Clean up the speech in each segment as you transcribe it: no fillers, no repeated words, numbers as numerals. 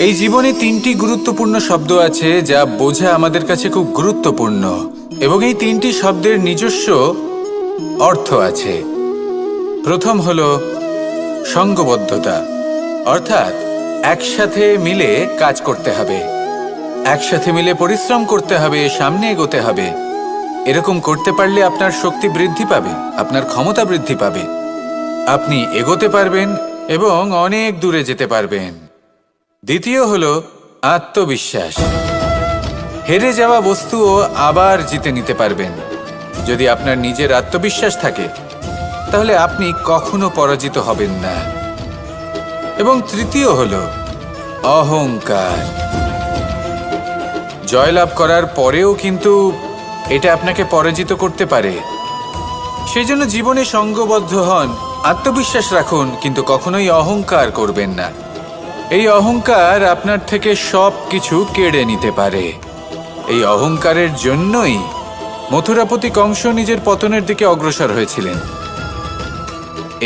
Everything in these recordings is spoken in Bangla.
এই জীবনে তিনটি গুরুত্বপূর্ণ শব্দ আছে যা বোঝা আমাদের কাছে খুব গুরুত্বপূর্ণ, এবং এই তিনটি শব্দের নিজস্ব অর্থ আছে। প্রথম হলো সঙ্গবদ্ধতা, অর্থাৎ একসাথে মিলে কাজ করতে হবে, একসাথে মিলে পরিশ্রম করতে হবে, সামনে এগোতে হবে। এরকম করতে পারলে আপনার শক্তি বৃদ্ধি পাবে, আপনার ক্ষমতা বৃদ্ধি পাবে, আপনি এগোতে পারবেন এবং অনেক দূরে যেতে পারবেন। দ্বিতীয় হলো আত্মবিশ্বাস। হেরে যাওয়া বস্তুও আবার জিতে নিতে পারবেন। যদি আপনার নিজের আত্মবিশ্বাস থাকে তাহলে আপনি কখনো পরাজিত হবেন না। এবং তৃতীয় হলো অহংকার। জয়লাভ করার পরেও কিন্তু এটা আপনাকে পরাজিত করতে পারে। সেই জন্য জীবনে সঙ্গবদ্ধ হন, আত্মবিশ্বাস রাখুন, কিন্তু কখনোই অহংকার করবেন না। এই অহংকার আপনার থেকে সব কিছু কেড়ে নিতে পারে। এই অহংকারের জন্যই মথুরাপতি কংস নিজের পতনের দিকে অগ্রসর হয়েছিলেন।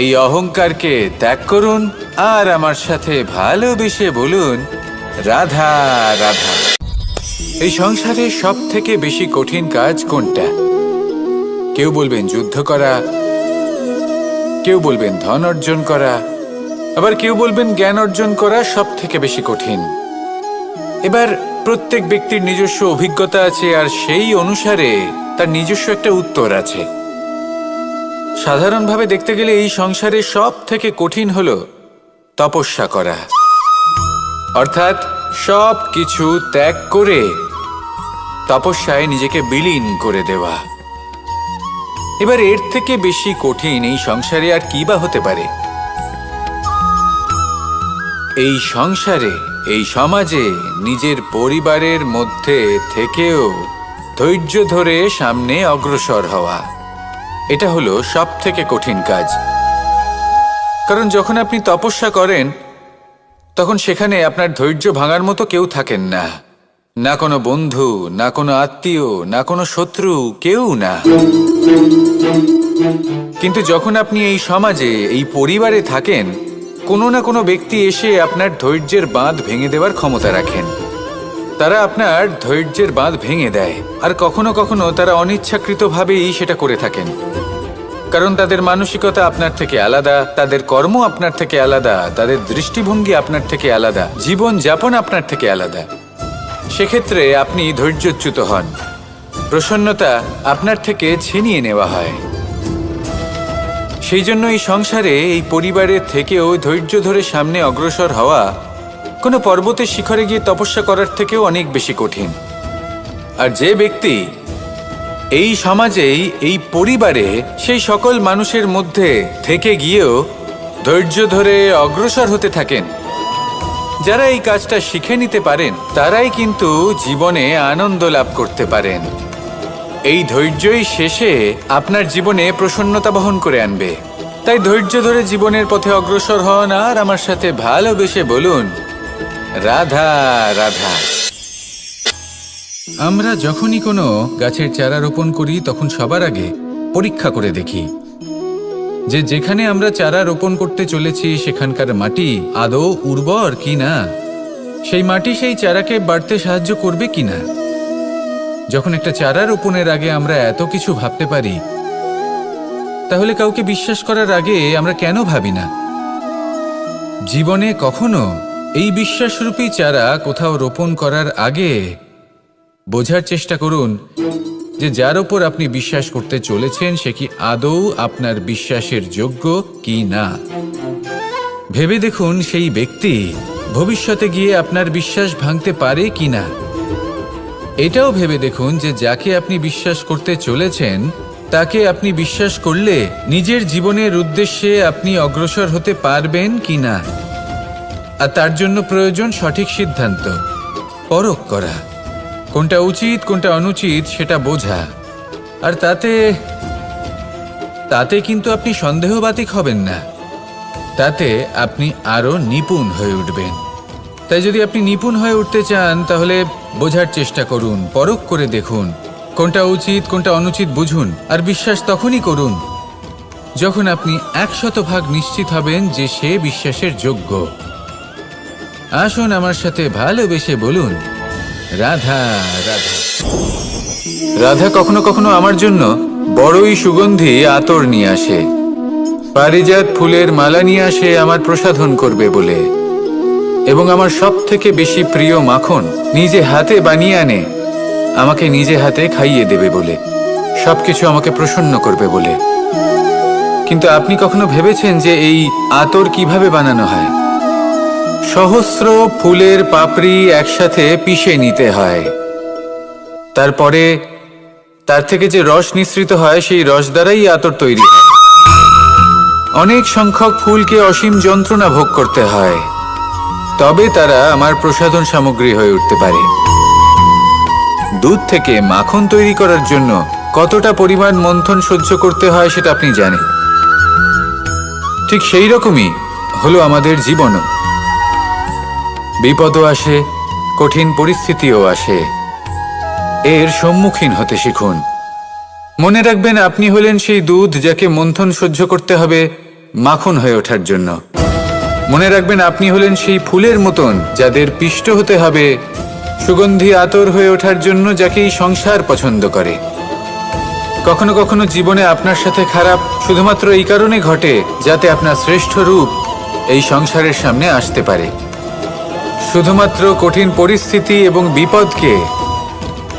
এই অহংকারকে ত্যাগ করুন আর আমার সাথে ভালোবেসে বলুন, রাধা রাধা। এই সংসারে সব থেকে বেশি কঠিন কাজ কোনটা? কেউ বলবেন যুদ্ধ করা, কেউ বলবেন ধন অর্জন করা, আবার কেউ বলবেন জ্ঞান অর্জন করা সব থেকে বেশি কঠিন। এবার প্রত্যেক ব্যক্তির নিজস্ব অভিজ্ঞতা আছে, আর সেই অনুসারে তার নিজস্ব একটা উত্তর আছে। সাধারণভাবে দেখতে গেলে এই সংসারে সব থেকে কঠিন হলো তপস্যা করা, অর্থাৎ সব কিছু ত্যাগ করে তপস্যায় নিজেকে বিলীন করে দেওয়া। এবার এর থেকে বেশি কঠিন এই সংসারে আর কি বা হতে পারে? এই সংসারে, এই সমাজে, নিজের পরিবারের মধ্যে থেকেও ধৈর্য ধরে সামনে অগ্রসর হওয়া, এটা হলো সব থেকে কঠিন কাজ। কারণ যখন আপনি তপস্যা করেন তখন সেখানে আপনার ধৈর্য ভাঙার মতো কেউ থাকেন না, না কোনো বন্ধু, না কোনো আত্মীয়, না কোনো শত্রু, কেউ না। কিন্তু যখন আপনি এই সমাজে, এই পরিবারে থাকেন, কোনো না কোনো ব্যক্তি এসে আপনার ধৈর্যের বাঁধ ভেঙে দেওয়ার ক্ষমতা রাখেন। তারা আপনার ধৈর্যের বাঁধ ভেঙে দেয়, আর কখনো কখনো তারা অনিচ্ছাকৃতভাবেই সেটা করে থাকেন। কারণ তাদের মানসিকতা আপনার থেকে আলাদা, তাদের কর্ম আপনার থেকে আলাদা, তাদের দৃষ্টিভঙ্গি আপনার থেকে আলাদা, জীবন যাপন আপনার থেকে আলাদা। সেক্ষেত্রে আপনি ধৈর্যচ্যুত হন, প্রসন্নতা আপনার থেকে ছিনিয়ে নেওয়া হয়। সেই জন্য এই সংসারে, এই পরিবারের থেকেও ধৈর্য ধরে সামনে অগ্রসর হওয়া কোনো পর্বতের শিখরে গিয়ে তপস্যা করার থেকেও অনেক বেশি কঠিন। আর যে ব্যক্তি এই সমাজেই, এই পরিবারে, সেই সকল মানুষের মধ্যে থেকে গিয়েও ধৈর্য ধরে অগ্রসর হতে থাকেন, যারা এই কাজটা শিখে নিতে পারেন, তারাই কিন্তু জীবনে আনন্দ লাভ করতে পারেন। এই ধৈর্যই শেষে আপনার জীবনে প্রসন্নতা বহন করে আনবে। তাই ধৈর্য ধরে জীবনের পথে অগ্রসর হন আর আমার সাথে ভালোবেসে বলুন, রাধা রাধা। আমরা যখনই কোনো গাছের চারা রোপণ করি তখন সবার আগে পরীক্ষা করে দেখি যে যেখানে আমরা চারা রোপণ করতে চলেছি সেখানকার মাটি আদৌ উর্বর কিনা, সেই মাটি সেই চারাকে বাড়তে সাহায্য করবে কিনা। যখন একটা চারা রোপণের আগে আমরা এত কিছু ভাবতে পারি, তাহলে কাউকে বিশ্বাস করার আগে আমরা কেন ভাবি না? জীবনে কখনো এই বিশ্বাসরূপী চারা কোথাও রোপণ করার আগে বোঝার চেষ্টা করুন যে যার ওপর আপনি বিশ্বাস করতে চলেছেন সে কি আদৌ আপনার বিশ্বাসের যোগ্য কি না। ভেবে দেখুন সেই ব্যক্তি ভবিষ্যতে গিয়ে আপনার বিশ্বাস ভাঙতে পারে কি না। এটাও ভেবে দেখুন যে যাকে আপনি বিশ্বাস করতে চলেছেন তাকে আপনি বিশ্বাস করলে নিজের জীবনের উদ্দেশ্যে আপনি অগ্রসর হতে পারবেন কি না। আর তার জন্য প্রয়োজন সঠিক সিদ্ধান্ত, পরখ করা, কোনটা উচিত কোনটা অনুচিত সেটা বোঝা। আর তাতে কিন্তু আপনি সন্দেহবাতিক হবেন না, তাতে আপনি আরো নিপুণ হয়ে উঠবেন। তাই যদি আপনি নিপুণ হয়ে উঠতে চান তাহলে বোঝার চেষ্টা করুন, পরখ করে দেখুন, কোনটা উচিত কোনটা অনুচিত বুঝুন। আর বিশ্বাস তখনই করুন যখন আপনি 100% নিশ্চিত হবেন যে সে বিশ্বাসের যোগ্য। আসুন আমার সাথে ভালোবেসে বলুন, রাধা রাধা। রাধা কখনো কখনো আমার জন্য বড়ই সুগন্ধি আতর নিয়ে আসে, পারিজাত ফুলের মালা নিয়ে আসে আমার প্রসাধন করবে বলে, এবং আমার সব থেকে বেশি প্রিয় মাখন নিজে হাতে বানিয়ে আনে আমাকে নিজে হাতে খাইয়ে দেবে বলে, সবকিছু আমাকে প্রসন্ন করবে বলে। কিন্তু আপনি কখনো ভেবেছেন যে এই আতর কিভাবে বানানো হয়? সহস্র ফুলের পাপড়ি একসাথে পিষে নিতে হয়, তারপরে তার থেকে যে রস নিঃসৃত হয় সেই রস দ্বারাই আতর তৈরি হয়। অনেক সংখ্যক ফুলকে অসীম যন্ত্রণা ভোগ করতে হয়, তবে তারা আমার প্রসাধন সামগ্রী হয়ে উঠতে পারে। দুধ থেকে মাখন তৈরি করার জন্য কতটা পরিমাণ মন্থন সহ্য করতে হয় সেটা আপনি জানেন। ঠিক সেই রকমই হলো আমাদের জীবনও। বিপদও আসে, কঠিন পরিস্থিতিও আসে, এর সম্মুখীন হতে শিখুন। মনে রাখবেন, আপনি হলেন সেই দুধ যাকে মন্থন সহ্য করতে হবে মাখন হয়ে ওঠার জন্য। মনে রাখবেন, আপনি হলেন সেই ফুলের মতন যাদের পিষ্ট হতে হবে সুগন্ধি আতর হয়ে ওঠার জন্য, যাকে এই সংসার পছন্দ করে। কখনো কখনো জীবনে আপনার সাথে খারাপ শুধুমাত্র এই কারণে ঘটে যাতে আপনার শ্রেষ্ঠ রূপ এই সংসারের সামনে আসতে পারে। শুধুমাত্র কঠিন পরিস্থিতি এবং বিপদকে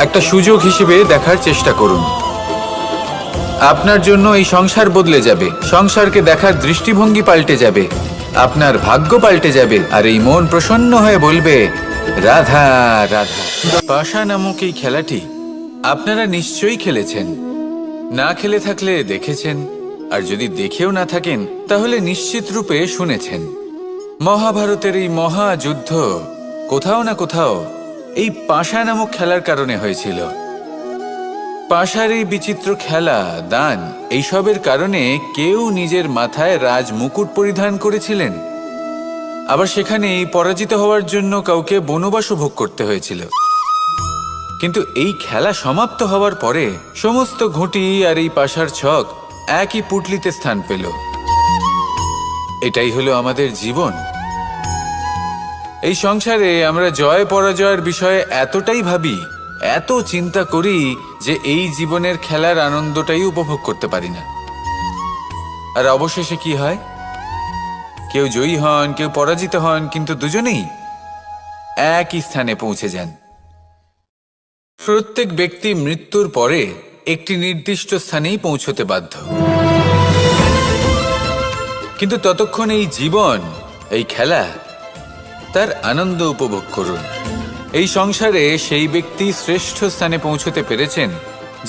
একটা সুযোগ হিসেবে দেখার চেষ্টা করুন। আপনার জন্য এই সংসার বদলে যাবে, সংসারকে দেখার দৃষ্টিভঙ্গি পাল্টে যাবে, আপনার ভাগ্য পাল্টে যাবে, আর এই মন প্রসন্ন হয়ে বলবে, রাধা রাধা। পাশা নামক এই খেলাটি আপনারা নিশ্চয়ই খেলেছেন, না খেলে থাকলে দেখেছেন, আর যদি দেখেও না থাকেন তাহলে নিশ্চিত রূপে শুনেছেন। মহাভারতের এই মহাযুদ্ধ কোথাও না কোথাও এই পাশা নামক খেলার কারণে হয়েছিল। পাশার এই বিচিত্র খেলা, দান, এইসবের কারণে কেউ নিজের মাথায় রাজ মুকুট পরিধান করেছিলেন, আবার সেখানে পরাজিত হওয়ার জন্য কাউকে বনবাসও ভোগ করতে হয়েছিল। কিন্তু এই খেলা সমাপ্ত হওয়ার পরে সমস্ত ঘুঁটি আর এই পাশার ছক একই পুটলিতে স্থান পেল। এটাই হলো আমাদের জীবন। এই সংসারে আমরা জয় পরাজয়ের বিষয়ে এতটাই ভাবি, এত চিন্তা করি যে এই জীবনের খেলার আনন্দটাই উপভোগ করতে পারি না। আর অবশেষে কি হয়? কেউ জয়ী হন, কেউ পরাজিত হন, কিন্তু দুজনেই একই স্থানে পৌঁছে যান। প্রত্যেক ব্যক্তি মৃত্যুর পরে একটি নির্দিষ্ট স্থানেই পৌঁছতে বাধ্য, কিন্তু ততক্ষণ এই জীবন, এই খেলা, তার আনন্দ উপভোগ করুন। এই সংসারে সেই ব্যক্তি শ্রেষ্ঠ স্থানে পৌঁছতে পেরেছেন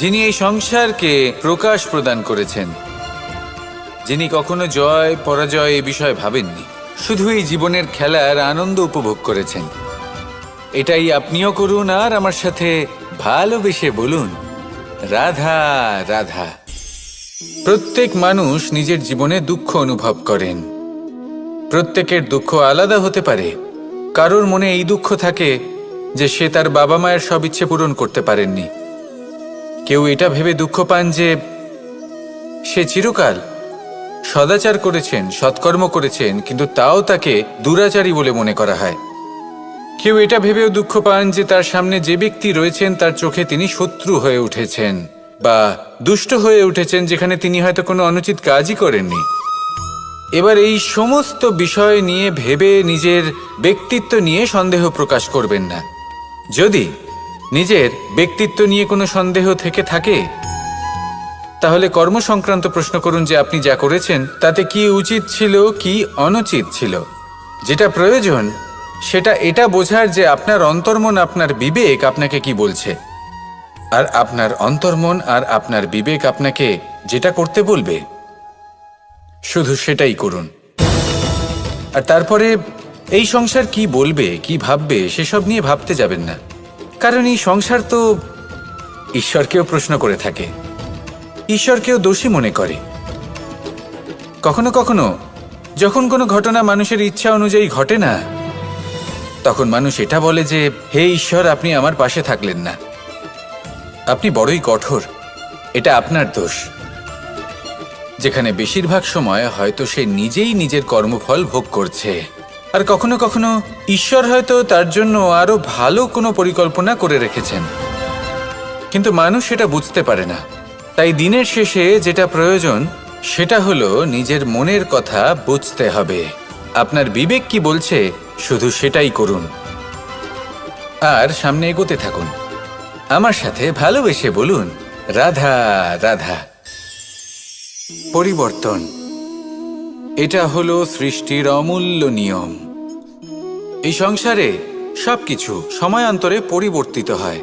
যিনি এই সংসারকে প্রকাশ প্রদান করেছেন, যিনি কখনো জয় পরাজয় এ বিষয়ে ভাবেননি, শুধু এই জীবনের খেলার আনন্দ উপভোগ করেছেন। এটাই আপনিও করুন, আর আমার সাথে ভালোবেসে বলুন, রাধা রাধা। প্রত্যেক মানুষ নিজের জীবনে দুঃখ অনুভব করেন। প্রত্যেকের দুঃখ আলাদা হতে পারে। কারোর মনে এই দুঃখ থাকে যে সে তার বাবা মায়ের সব ইচ্ছে পূরণ করতে পারেননি। কেউ এটা ভেবে দুঃখ পান যে সে চিরকাল সদাচার করেছেন, সৎকর্ম করেছেন, কিন্তু তাও তাকে দুরাচারী বলে মনে করা হয়। কেউ এটা ভেবেও দুঃখ পান যে তার সামনে যে ব্যক্তি রয়েছেন তার চোখে তিনি শত্রু হয়ে উঠেছেন বা দুষ্ট হয়ে উঠেছেন, যেখানে তিনি হয়তো কোনো অনুচিত কাজই করেননি। এবার এই সমস্ত বিষয় নিয়ে ভেবে নিজের ব্যক্তিত্ব নিয়ে সন্দেহ প্রকাশ করবেন না। যদি নিজের ব্যক্তিত্ব নিয়ে কোনো সন্দেহ থেকে থাকে তাহলে কর্ম সংক্রান্ত প্রশ্ন করুন যে আপনি যা করেছেন তাতে কি উচিত ছিল, কি অনুচিত ছিল। যেটা প্রয়োজন সেটা এটা বোঝার যে আপনার অন্তর্মন, আপনার বিবেক আপনাকে কি বলছে, আর আপনার অন্তর্মন আর আপনার বিবেক আপনাকে যেটা করতে বলবে শুধু সেটাই করুন। আর তারপরে এই সংসার কি বলবে, কি ভাববে সেসব নিয়ে ভাবতে যাবেন না, কারণ এই সংসার তো ঈশ্বরকেও প্রশ্ন করে থাকে, ঈশ্বরকেও দোষী মনে করে। কখনো কখনো যখন কোনো ঘটনা মানুষের ইচ্ছা অনুযায়ী ঘটে না, তখন মানুষ এটা বলে যে হে ঈশ্বর, আপনি আমার পাশে থাকলেন না, আপনি বড়ই কঠোর, এটা আপনার দোষ। যেখানে বেশিরভাগ সময় হয়তো সে নিজেই নিজের কর্মফল ভোগ করছে। আর কখনো কখনো ঈশ্বর হয়তো তার জন্য আরো ভালো কোনো পরিকল্পনা করে রেখেছেন, কিন্তু মানুষ সেটা বুঝতে পারে না। তাই দিনের শেষে যেটা প্রয়োজন সেটা হলো নিজের মনের কথা বুঝতে হবে। আপনার বিবেক কি বলছে শুধু সেটাই করুন আর সামনে এগোতে থাকুন। আমার সাথে ভালোবেসে বলুন, রাধা রাধা। পরিবর্তন, এটা হলো সৃষ্টির অমূল্য নিয়ম। এই সংসারে সবকিছু সময়ান্তরে পরিবর্তিত হয়,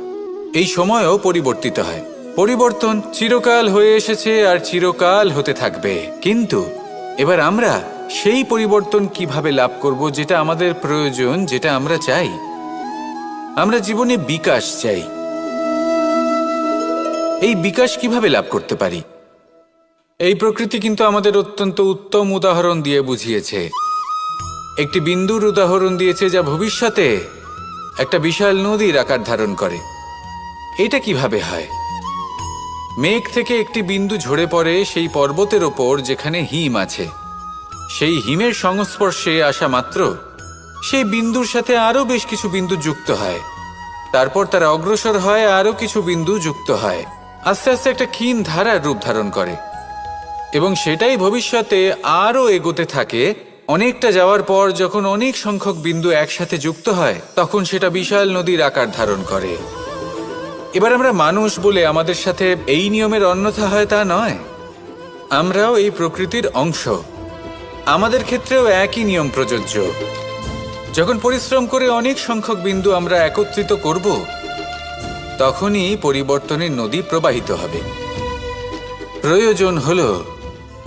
এই সময়ও পরিবর্তিত হয়। পরিবর্তন চিরকাল হয়ে এসেছে আর চিরকাল হতে থাকবে, কিন্তু এবার আমরা সেই পরিবর্তন কিভাবে লাভ করব যেটা আমাদের প্রয়োজন, যেটা আমরা চাই। আমরা জীবনে বিকাশ চাই। এই বিকাশ কিভাবে লাভ করতে পারি? এই প্রকৃতি কিন্তু আমাদের অত্যন্ত উত্তম উদাহরণ দিয়ে বুঝিয়েছে। একটি বিন্দুর উদাহরণ দিয়েছে যা ভবিষ্যতে একটা বিশাল নদীর আকার ধারণ করে। এটা কিভাবে হয়? মেঘ থেকে একটি বিন্দু ঝরে পড়ে সেই পর্বতের ওপর যেখানে হিম আছে। সেই হিমের সংস্পর্শে আসা মাত্র সেই বিন্দুর সাথে আরো বেশ কিছু বিন্দু যুক্ত হয়। তারপর তারা অগ্রসর হয়, আরো কিছু বিন্দু যুক্ত হয়, আস্তে আস্তে একটা ক্ষীণ ধারার রূপ ধারণ করে এবং সেটাই ভবিষ্যতে আরো এগোতে থাকে। অনেকটা যাওয়ার পর যখন অনেক সংখ্যক বিন্দু একসাথে যুক্ত হয় তখন সেটা বিশাল নদীর আকার ধারণ করে। এবার আমরা মানুষ বলে আমাদের সাথে এই নিয়মের অন্যথা হয় তা নয়। আমরাও এই প্রকৃতির অংশ, আমাদের ক্ষেত্রেও একই নিয়ম প্রযোজ্য। যখন পরিশ্রম করে অনেক সংখ্যক বিন্দু আমরা একত্রিত করব তখনই পরিবর্তনের নদী প্রবাহিত হবে। প্রয়োজন হলো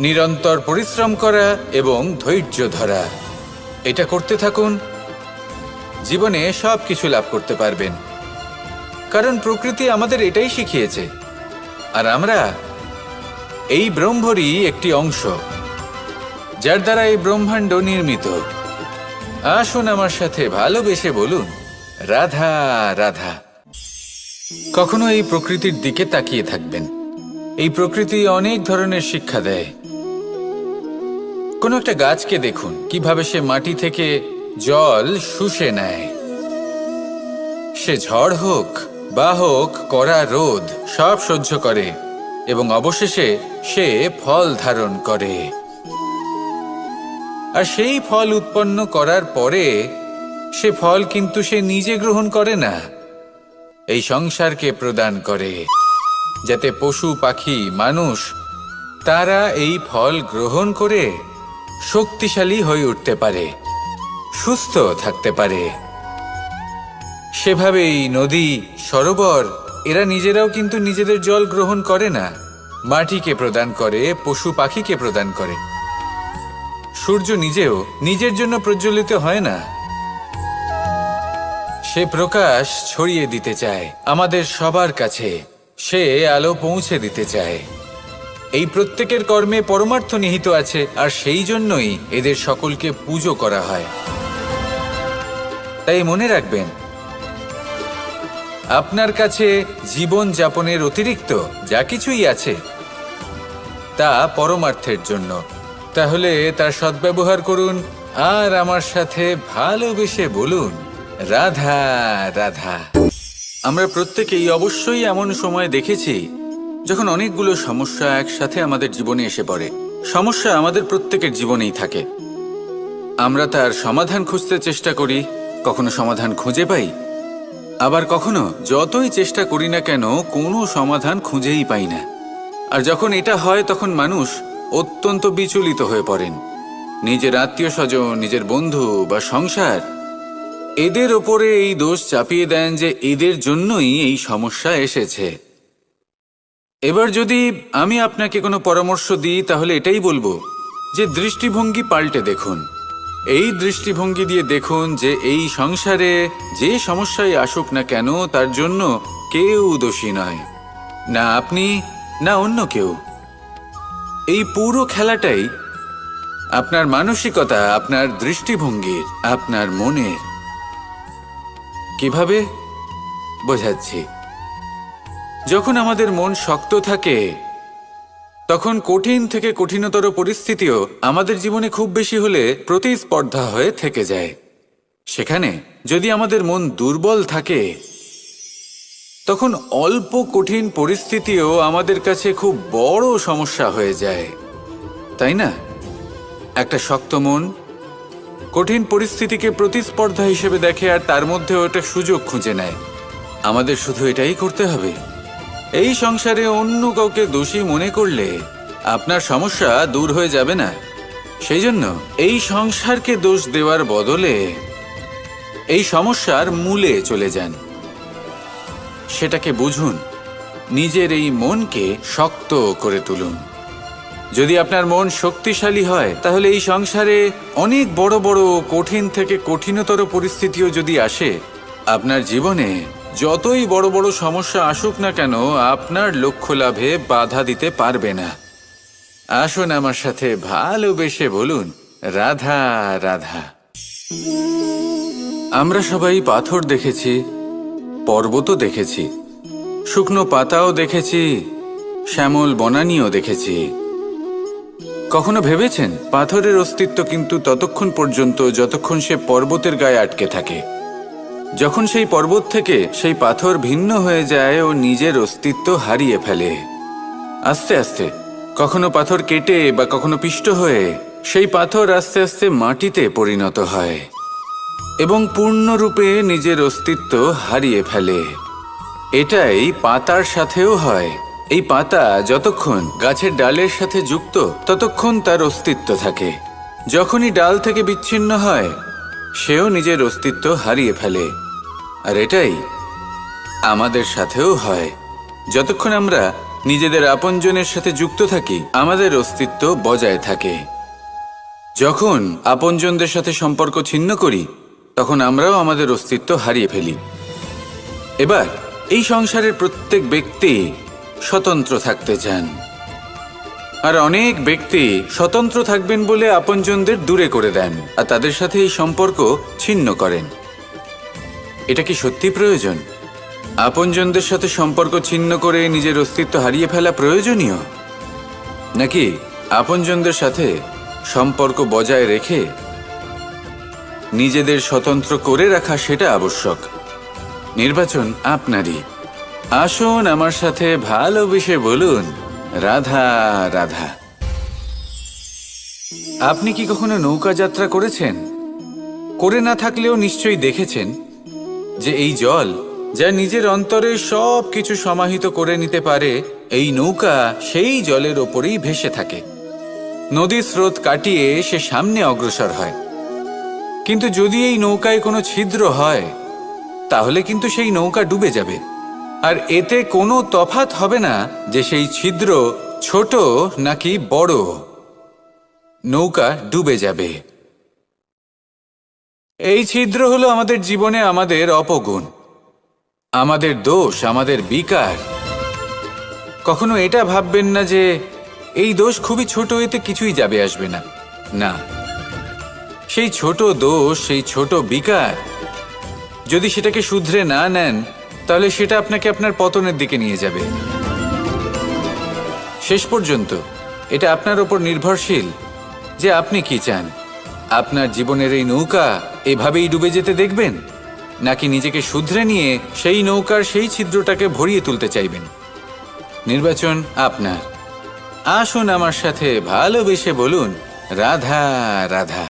নিরন্তর পরিশ্রম করা এবং ধৈর্য ধরা। এটা করতে থাকুন, জীবনে সব কিছু লাভ করতে পারবেন, কারণ প্রকৃতি আমাদের এটাই শিখিয়েছে। আর আমরা এই ব্রহ্মরই একটি অংশ, যার দ্বারা এই ব্রহ্মাণ্ড নির্মিত। আসুন আমার সাথে ভালোবেসে বলুন, রাধা রাধা। কখনো এই প্রকৃতির দিকে তাকিয়ে থাকবেন। এই প্রকৃতি অনেক ধরনের শিক্ষা দেয়। কোনো একটা গাছকে দেখুন কিভাবে সে মাটি থেকে জল শুষে নেয়। সে ঝড় হোক বা হোক কড়া রোদ সব সহ্য করে এবং অবশেষে সে ফল ধারণ করে। আর সেই ফল উৎপন্ন করার পরে সে ফল কিন্তু সে নিজে গ্রহণ করে না, এই সংসারকে প্রদান করে, যাতে পশু পাখি মানুষ তারা এই ফল গ্রহণ করে শক্তিশালী হয়ে উঠতে পারে, সুস্থ থাকতে পারে। সেভাবেই নদী, সরোবর এরা নিজেরাও কিন্তু নিজেদের জল গ্রহণ করে না, মাটিকে প্রদান করে, পশু পাখিকে প্রদান করে। সূর্য নিজেও নিজের জন্য প্রজ্বলিত হয় না, সে প্রকাশ ছড়িয়ে দিতে চায় আমাদের সবার কাছে, সে আলো পৌঁছে দিতে চায়। এই প্রত্যেকের কর্মে পরমার্থ নিহিত আছে, আর সেই জন্যই এদের সকলকে পুজো করা হয়। তাই মনে রাখবেন, আপনার কাছে জীবন যাপনের অতিরিক্ত যা কিছুই আছে তা পরমার্থের জন্য। তাহলে তার সদ্ব্যবহার করুন আর আমার সাথে ভালোবেসে বলুন, রাধা রাধা। আমরা প্রত্যেকেই অবশ্যই এমন সময় দেখেছি যখন অনেকগুলো সমস্যা একসাথে আমাদের জীবনে এসে পড়ে। সমস্যা আমাদের প্রত্যেকের জীবনেই থাকে। আমরা তার সমাধান খুঁজতে চেষ্টা করি, কখনো সমাধান খুঁজে পাই, আবার কখনো যতই চেষ্টা করি না কেন কোনো সমাধান খুঁজেই পাই না। আর যখন এটা হয় তখন মানুষ অত্যন্ত বিচলিত হয়ে পড়েন। নিজের আত্মীয় স্বজন, নিজের বন্ধু বা সংসার এদের ওপরে এই দোষ চাপিয়ে দেন যে এদের জন্যই এই সমস্যা এসেছে। এবার যদি আমি আপনাকে কোনো পরামর্শ দিই তাহলে এটাই বলবো যে দৃষ্টিভঙ্গি পাল্টে দেখুন। এই দৃষ্টিভঙ্গি দিয়ে দেখুন যে এই সংসারে যে সমস্যায় আসুক না কেন তার জন্য কেউ দোষী নয়, না আপনি না অন্য কেউ। এই পুরো খেলাটাই আপনার মানসিকতা, আপনার দৃষ্টিভঙ্গির, আপনার মনের। কিভাবে বোঝাচ্ছি? যখন আমাদের মন শক্ত থাকে তখন কঠিন থেকে কঠিনতর পরিস্থিতিও আমাদের জীবনে খুব বেশি হলে প্রতিস্পর্ধা হয়ে থেকে যায়। সেখানে যদি আমাদের মন দুর্বল থাকে, তখন অল্প কঠিন পরিস্থিতিও আমাদের কাছে খুব বড় সমস্যা হয়ে যায়, তাই না? একটা শক্ত মন কঠিন পরিস্থিতিকে প্রতিস্পর্ধা হিসেবে দেখে আর তার মধ্যে ওটা সুযোগ খুঁজে নেয়। আমাদের শুধু এটাই করতে হবে। এই সংসারে অন্য কাউকে দোষী মনে করলে আপনার সমস্যা দূর হয়ে যাবে না। সেই জন্য এই সংসারকে দোষ দেওয়ার বদলে এই সমস্যার মূলে চলে যান, সেটাকে বুঝুন, নিজের এই মনকে শক্ত করে তুলুন। যদি আপনার মন শক্তিশালী হয়, তাহলে এই সংসারে অনেক বড় বড় কঠিন থেকে কঠিনতর পরিস্থিতিও যদি আসে, আপনার জীবনে যতই বড় বড় সমস্যা আসুক না কেন, আপনার লক্ষ্য লাভে বাধা দিতে পারবে না। আসুন আমার সাথে ভালোবেসে বলুন, রাধা রাধা। আমরা সবাই পাথর দেখেছি, পর্বতও দেখেছি, শুকনো পাতাও দেখেছি, শ্যামল বনানীও দেখেছি। কখনো ভেবেছেন পাথরের অস্তিত্ব কিন্তু ততক্ষণ পর্যন্ত যতক্ষণ সে পর্বতের গায়ে আটকে থাকে। যখন সেই পর্বত থেকে সেই পাথর ভিন্ন হয়ে যায় ও নিজের অস্তিত্ব হারিয়ে ফেলে। আস্তে আস্তে কখনো পাথর কেটে বা কখনো পিষ্ট হয়ে সেই পাথর আস্তে আস্তে মাটিতে পরিণত হয় এবং পূর্ণরূপে নিজের অস্তিত্ব হারিয়ে ফেলে। এটাই পাতার সাথেও হয়। এই পাতা যতক্ষণ গাছের ডালের সাথে যুক্ত ততক্ষণ তার অস্তিত্ব থাকে। যখনই ডাল থেকে বিচ্ছিন্ন হয়, সেও নিজের অস্তিত্ব হারিয়ে ফেলে। আর এটাই আমাদের সাথেও হয়। যতক্ষণ আমরা নিজেদের আপনজনের সাথে যুক্ত থাকি, আমাদের অস্তিত্ব বজায় থাকে। যখন আপনজনদের সাথে সম্পর্ক ছিন্ন করি, তখন আমরাও আমাদের অস্তিত্ব হারিয়ে ফেলি। এবার এই সংসারের প্রত্যেক ব্যক্তি স্বতন্ত্র থাকতে চান, আর অনেক ব্যক্তি স্বতন্ত্র থাকবেন বলে আপনজনদের দূরে করে দেন আর তাদের সাথে এই সম্পর্ক ছিন্ন করেন। এটা কি সত্যি প্রয়োজন? আপনজনদের সাথে সম্পর্ক ছিন্ন করে নিজের অস্তিত্ব হারিয়ে ফেলা প্রয়োজনীয়, নাকি আপনজনদের সাথে সম্পর্ক বজায় রেখে নিজেদের স্বতন্ত্র করে রাখা সেটা আবশ্যক? নির্বাচন আপনারই। আসুন আমার সাথে ভালোবেসে বলুন, রাধা রাধা। আপনি কি কখনো নৌকা যাত্রা করেছেন? করে না থাকলেও নিশ্চয়ই দেখেছেন যে এই জল যা নিজের অন্তরে সব কিছু সমাহিত করে নিতে পারে, এই নৌকা সেই জলের ওপরেই ভেসে থাকে। নদীর স্রোত কাটিয়ে সে সামনে অগ্রসর হয়। কিন্তু যদি এই নৌকায় কোনো ছিদ্র হয়, তাহলে কিন্তু সেই নৌকা ডুবে যাবে। আর এতে কোনো তফাৎ হবে না যে সেই ছিদ্র ছোট নাকি বড়, নৌকা ডুবে যাবে। এই ছিদ্র হলো আমাদের জীবনে আমাদের অপগুণ, আমাদের দোষ, আমাদের বিকার। কখনো এটা ভাববেন না যে এই দোষ খুবই ছোট, এতে কিছুই যাবে আসবে না। না, সেই ছোট দোষ, সেই ছোট বিকার যদি সেটাকে শুধরে না নেন, তাহলে সেটা আপনাকে আপনার পতনের দিকে নিয়ে যাবে। শেষ পর্যন্ত এটা আপনার ওপর নির্ভরশীল যে আপনি কি চান। আপনার জীবনের এই নৌকা এভাবেই ডুবে যেতে দেখবেন, নাকি নিজেকে শুধরে নিয়ে সেই নৌকার সেই ছিদ্রটাকে ভরিয়ে তুলতে চাইবেন? নির্বাচন আপনার। আসুন আমার সাথে ভালোবেসে বলুন, রাধা রাধা।